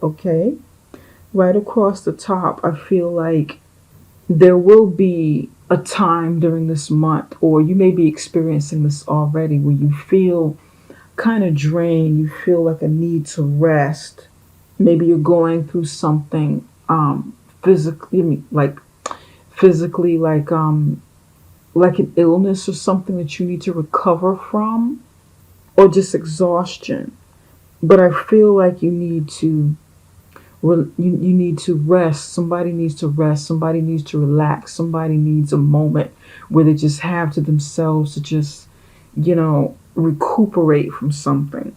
Okay? Right across the top, I feel like there will be a time during this month, or you may be experiencing this already, where you feel kind of drained, you feel like a need to rest. Maybe you're going through something physically, physically, like an illness or something that you need to recover from, or just exhaustion. But I feel like you need to rest. Somebody needs to rest. Somebody needs to relax. Somebody needs a moment where they just have to themselves to just, recuperate from something.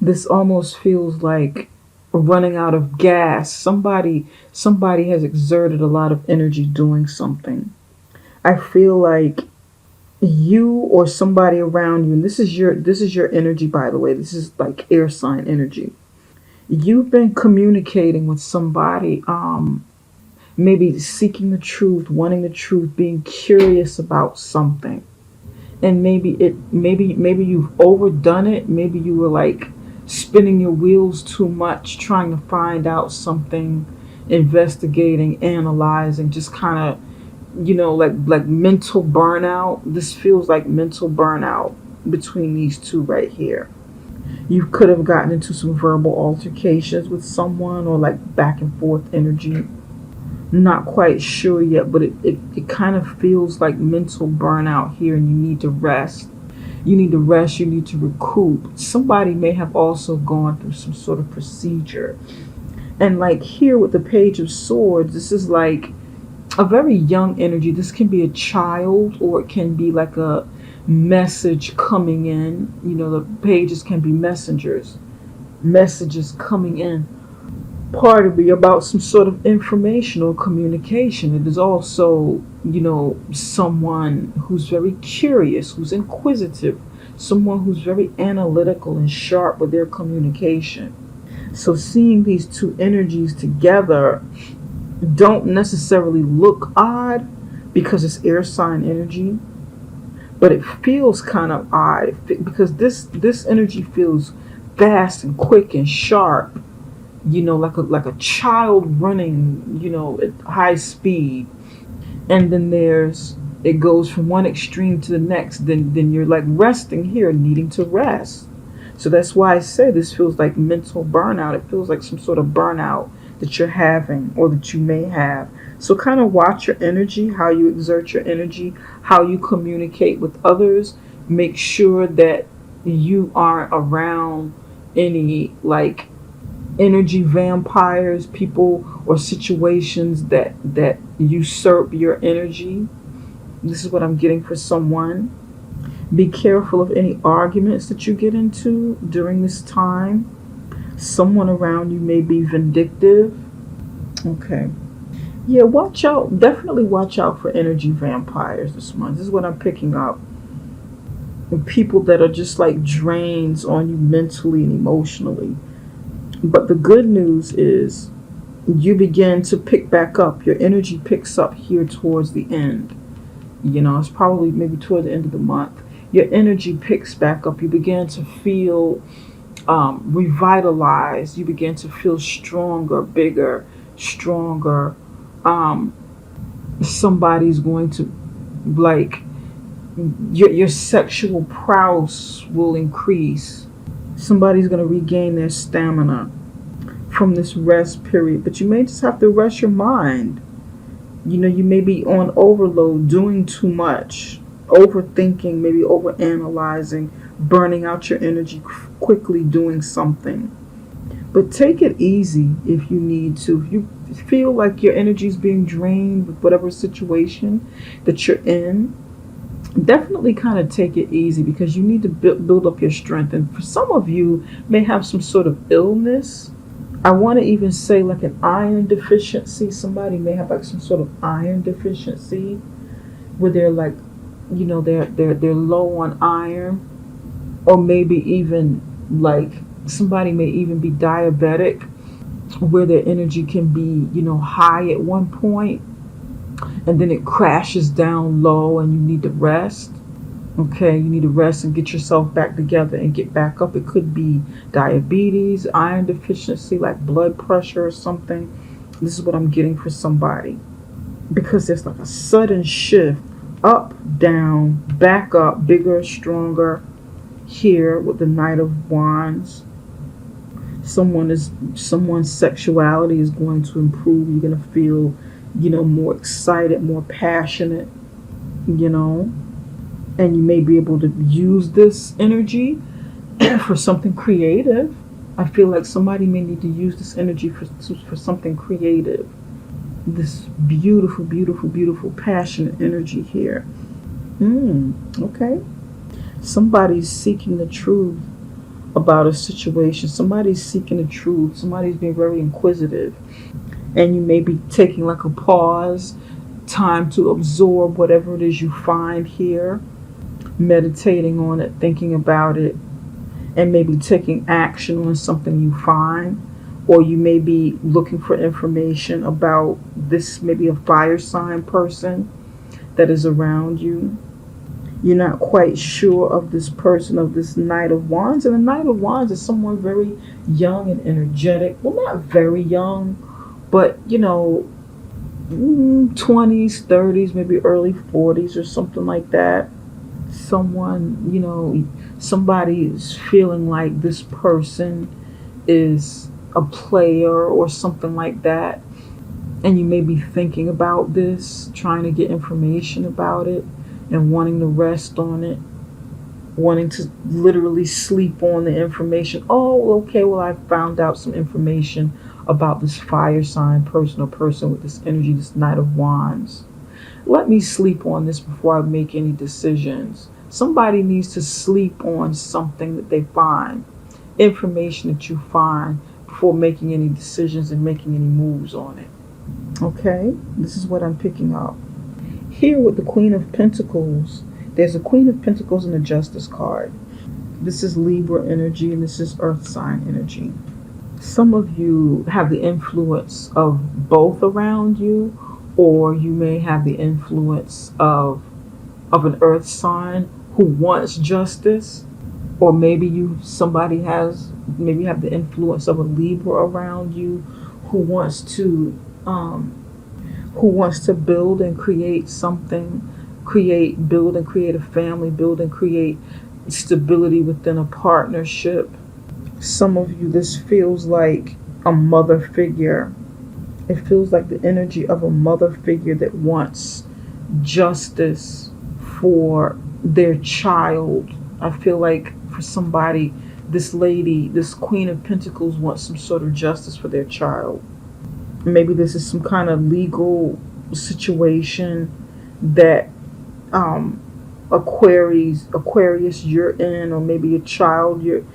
This almost feels like running out of gas. Somebody has exerted a lot of energy doing something. I feel like you or somebody around you, and this is your energy, by the way. This is like air sign energy. You've been communicating with somebody, maybe seeking the truth, wanting the truth, being curious about something. And maybe you've overdone it. Maybe you were like spinning your wheels too much trying to find out something, investigating, analyzing, just kind of, like mental burnout. This feels like mental burnout between these two right here. You could have gotten into some verbal altercations with someone, or like back and forth energy. Not quite sure yet, but it kind of feels like mental burnout here, and you need to rest. You need to rest, you need to recoup. Somebody may have also gone through some sort of procedure. And like here with the Page of Swords, this is like a very young energy. This can be a child, or it can be like a message coming in. The pages can be messengers, messages coming in. Part of me about some sort of information or communication. It is also, someone who's very curious, who's inquisitive, someone who's very analytical and sharp with their communication. So seeing these two energies together don't necessarily look odd because it's air sign energy, but it feels kind of odd because this energy feels fast and quick and sharp, like a child running, at high speed. And then it goes from one extreme to the next. Then you're like resting here, needing to rest. So that's why I say this feels like mental burnout. It feels like some sort of burnout that you're having, or that you may have. So kind of watch your energy, how you exert your energy, how you communicate with others. Make sure that you aren't around any like energy vampires, people or situations that usurp your energy. This is what I'm getting for someone. Be careful of any arguments that you get into during this time. Someone around you may be vindictive. Okay. Yeah, watch out. Definitely watch out for energy vampires this month. This is what I'm picking up. And people that are just like drains on you mentally and emotionally. But the good news is you begin to pick back up. Your energy picks up here towards the end. It's probably maybe toward the end of the month. Your energy picks back up. You begin to feel revitalized. You begin to feel stronger, bigger, stronger. Um, Somebody's going to like your sexual prowess will increase. Somebody's going to regain their stamina from this rest period, but you may just have to rest your mind. You may be on overload, doing too much, overthinking, maybe overanalyzing, burning out your energy quickly doing something. But take it easy if you need to. If you feel like your energy is being drained with whatever situation that you're in, definitely kind of take it easy, because you need to build up your strength. And for some of you may have some sort of illness. I want to even say like an iron deficiency. Somebody may have like some sort of iron deficiency where they're like, they're low on iron, or maybe even like somebody may even be diabetic, where their energy can be, high at one point, and then it crashes down low and you need to rest. Okay, you need to rest and get yourself back together and get back up. It could be diabetes, iron deficiency, like blood pressure or something. This is what I'm getting for somebody. Because there's like a sudden shift up, down, back up, bigger, stronger here with the Knight of Wands. Someone's sexuality is going to improve. You're going to feel, more excited, more passionate, you know, and you may be able to use this energy for something creative. I feel like somebody may need to use this energy for something creative. This beautiful, beautiful, beautiful, passionate energy here. Okay. Somebody's seeking the truth about a situation. Somebody's seeking the truth. Somebody's being very inquisitive. And you may be taking like a pause, time to absorb whatever it is you find here, meditating on it, thinking about it, and maybe taking action on something you find. Or you may be looking for information about this, maybe a fire sign person that is around you. You're not quite sure of this person, of this Knight of Wands. And the Knight of Wands is someone very young and energetic. Well, not very young, but 20s, 30s, maybe early 40s or something like that. Somebody is feeling like this person is a player or something like that. And you may be thinking about this, trying to get information about it, and wanting to rest on it, wanting to literally sleep on the information. Oh, okay, well, I found out some information about this fire sign person or person with this energy, this Knight of Wands. Let me sleep on this before I make any decisions. Somebody needs to sleep on something that they find, information that you find, before making any decisions and making any moves on it. Okay, this is what I'm picking up. Here with the Queen of Pentacles, there's a Queen of Pentacles and a Justice card. This is Libra energy and this is Earth sign energy. Some of you have the influence of both around you, or you may have the influence of an Earth sign who wants justice, or maybe maybe have the influence of a Libra around you who wants to build and create something, build and create a family, build and create stability within a partnership. Some of you, this feels like a mother figure. It feels like the energy of a mother figure that wants justice for their child. I feel like for somebody, this lady, this Queen of Pentacles wants some sort of justice for their child. Maybe this is some kind of legal situation that Aquarius you're in, or maybe a child you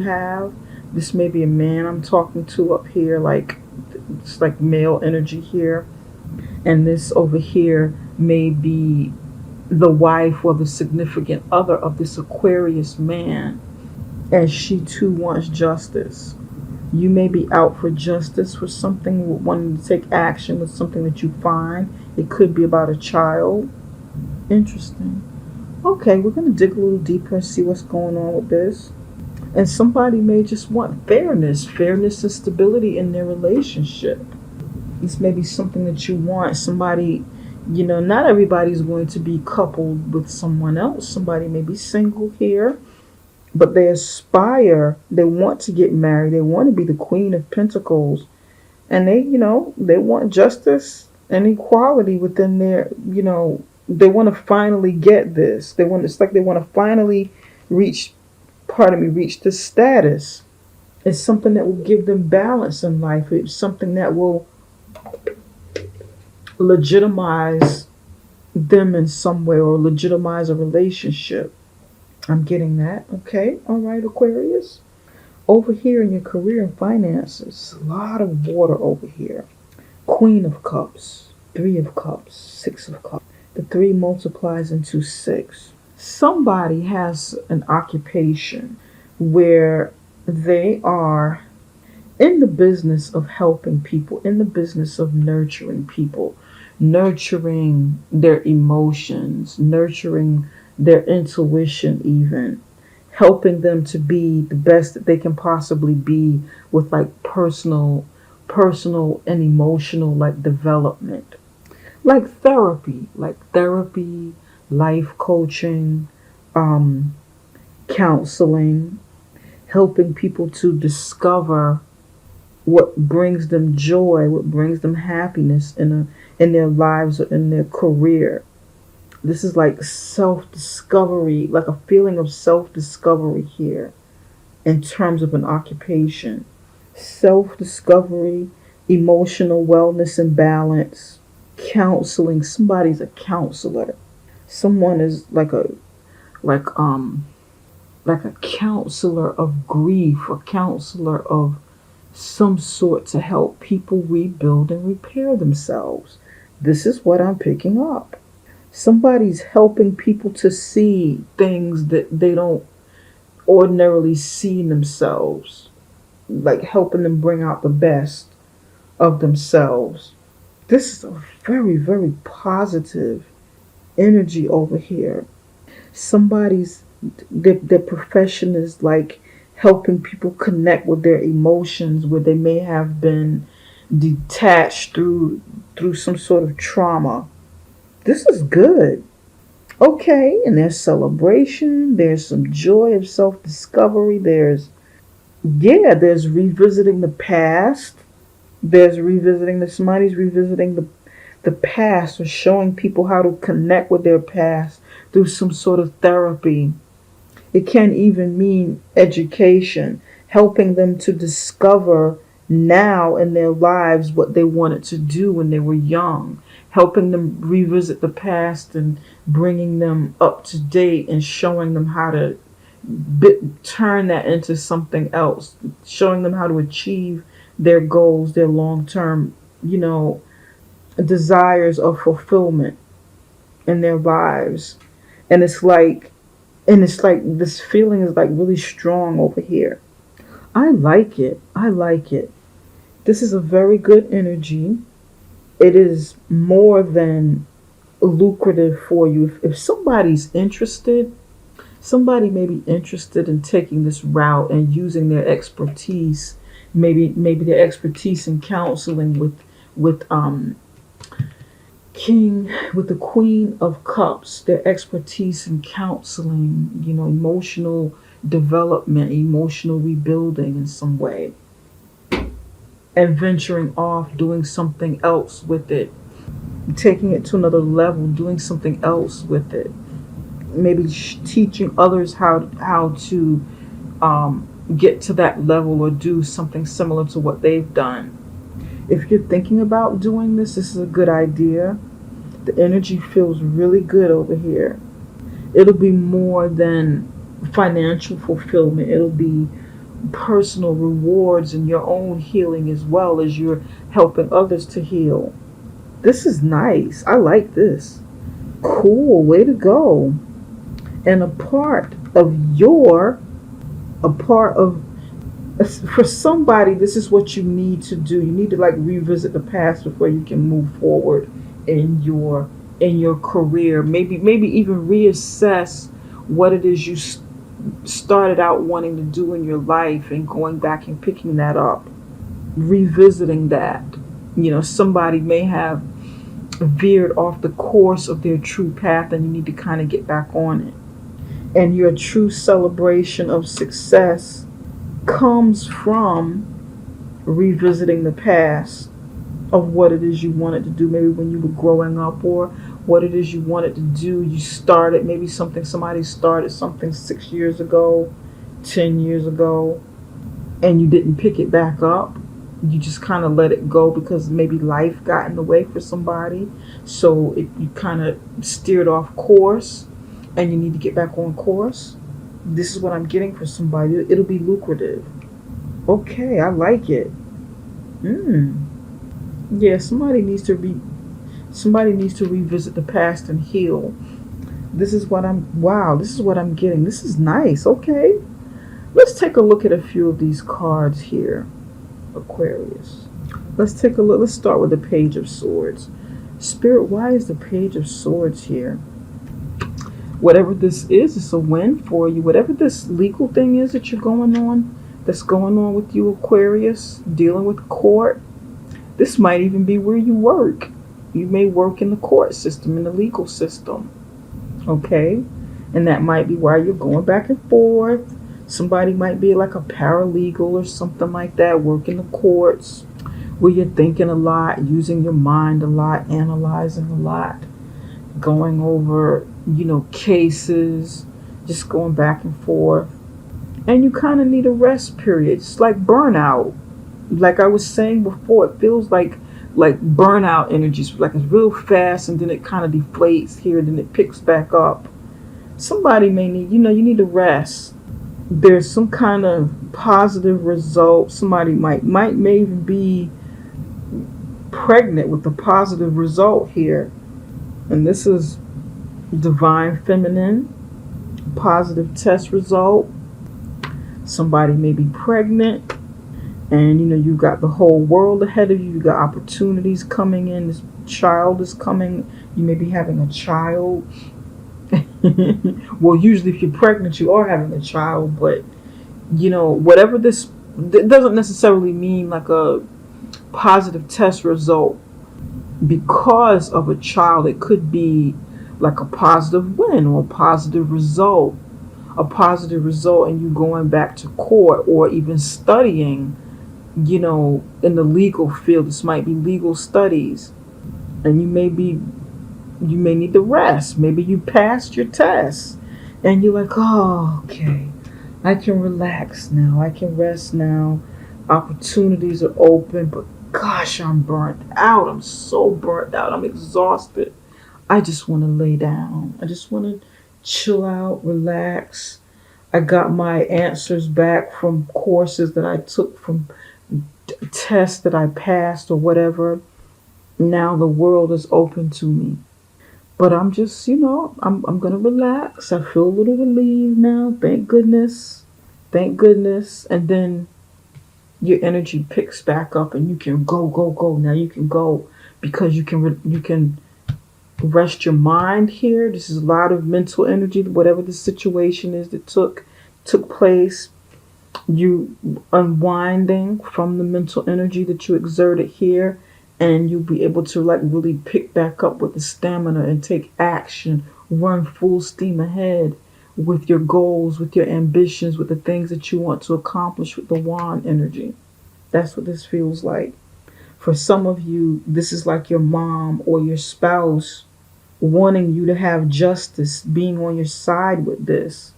have. This may be a man I'm talking to up here, like it's like male energy here, and this over here may be the wife or the significant other of this Aquarius man, and she too wants justice. You may be out for justice for something, wanting to take action with something that you find. It could be about a child. Interesting. Okay, we're going to dig a little deeper and see what's going on with this. And somebody may just want fairness and stability in their relationship. This may be something that you want. Somebody, not everybody's going to be coupled with someone else. Somebody may be single here, but they aspire, they want to get married, they want to be the Queen of Pentacles, and they want justice and equality within their, they want to finally get this. It's like they want to finally reach this status. It's something that will give them balance in life. It's something that will legitimize them in some way, or legitimize a relationship. I'm getting that. Okay. All right, Aquarius. Over here in your career and finances, a lot of water over here. Queen of Cups, 3 of Cups, 6 of Cups. The 3 multiplies into 6. Somebody has an occupation where they are in the business of helping people, in the business of nurturing people. nurturing their emotions, nurturing their intuition, even helping them to be the best that they can possibly be with like personal and emotional like development, like therapy, life coaching, um, counseling, helping people to discover what brings them joy, what brings them happiness in their lives or in their career. This is like self discovery, like a feeling of self discovery here in terms of an occupation. Self discovery, emotional wellness and balance, counseling. Somebody's a counselor. Someone is like like a counselor of grief, a counselor of some sort to help people rebuild and repair themselves. This is what I'm picking up. Somebody's helping people to see things that they don't ordinarily see in themselves, like helping them bring out the best of themselves. This is a very, very positive energy over here. Somebody's their profession is like helping people connect with their emotions where they may have been detached through some sort of trauma. This is good. Okay, and there's celebration, there's some joy of self-discovery, there's revisiting the past. There's revisiting the somebody's revisiting the past or showing people how to connect with their past through some sort of therapy. It can even mean education, helping them to discover now in their lives what they wanted to do when they were young, helping them revisit the past and bringing them up to date and showing them how to turn that into something else, showing them how to achieve their goals, their long term, desires of fulfillment in their lives. And it's like this feeling is like really strong over here. I like it. I like it. This is a very good energy. It is more than lucrative for you. If somebody's interested, somebody may be interested in taking this route and using their expertise, maybe their expertise in counseling with King, with the Queen of Cups, their expertise in counseling, emotional development, emotional rebuilding in some way, and venturing off, doing something else with it, taking it to another level, doing something else with it, maybe teaching others how to get to that level or do something similar to what they've done. If you're thinking about doing this, this is a good idea. The energy feels really good over here. It'll be more than financial fulfillment. It'll be personal rewards and your own healing as well as you're helping others to heal. This is nice. I like this. Cool. Way to go. And a part of for somebody, this is what you need to do. You need to like revisit the past before you can move forward in your career. Maybe even reassess what it is you started out wanting to do in your life and going back and picking that up, revisiting that. Somebody may have veered off the course of their true path and you need to kind of get back on it. And your true celebration of success comes from revisiting the past of what it is you wanted to do, maybe when you were growing up, or what it is you wanted to do. You started maybe somebody started something 6 years ago, 10 years ago, and you didn't pick it back up. You just kind of let it go because maybe life got in the way for somebody. So you kind of steered off course and you need to get back on course. This is what I'm getting for somebody. It'll be lucrative. Okay, I like it. Yeah, somebody needs to revisit the past and heal. This is what I'm getting. This is nice. Okay. Let's take a look at a few of these cards here, Aquarius. Let's take a look. Let's start with the Page of Swords. Spirit, why is the Page of Swords here? Whatever this is, it's a win for you. Whatever this legal thing is that you're going on, that's going on with you, Aquarius, dealing with court. This might even be where you work. You may work in the court system, in the legal system. Okay? And that might be why you're going back and forth. Somebody might be like a paralegal or something like that, working the courts, where you're thinking a lot, using your mind a lot, analyzing a lot, going over, cases, just going back and forth. And you kind of need a rest period. It's like burnout. Like I was saying before, it feels like burnout energies, like it's real fast and then it kind of deflates here, then it picks back up. Somebody may need, you need to rest. There's some kind of positive result. Somebody may even be pregnant with a positive result here. And this is divine feminine, positive test result. Somebody may be pregnant, and you've got the whole world ahead of you. You got opportunities coming in. This child is coming. You may be having a child. Well, usually if you're pregnant, you are having a child, but whatever this, it doesn't necessarily mean like a positive test result because of a child. It could be like a positive win or a positive result, and you going back to court or even studying, in the legal field. This might be legal studies, and you may need to rest. Maybe you passed your test and you're like, oh, okay, I can relax now, I can rest now, opportunities are open, but gosh, I'm burnt out. I'm so burnt out. I'm exhausted. I just want to lay down. I just want to chill out, relax. I got my answers back from courses that I took, from tests that I passed or whatever. Now the world is open to me. But I'm just, I'm going to relax. I feel a little relieved now. Thank goodness. Thank goodness. And then your energy picks back up and you can go, go, go. Now you can go because you can rest your mind here. This is a lot of mental energy, whatever the situation is that took place. You unwinding from the mental energy that you exerted here, and you'll be able to really pick back up with the stamina and take action, run full steam ahead with your goals, with your ambitions, with the things that you want to accomplish with the wand energy. That's what this feels like. For some of you, this is like your mom or your spouse wanting you to have justice, being on your side with this,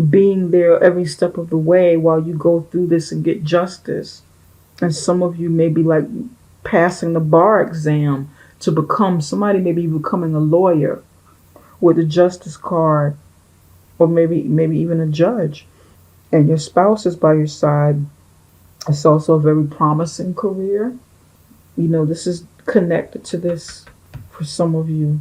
being there every step of the way while you go through this and get justice. And some of you may be like passing the bar exam to become, somebody may be becoming a lawyer with a justice card, or maybe even a judge, and your spouse is by your side. It's also a very promising career. This is connected to this for some of you.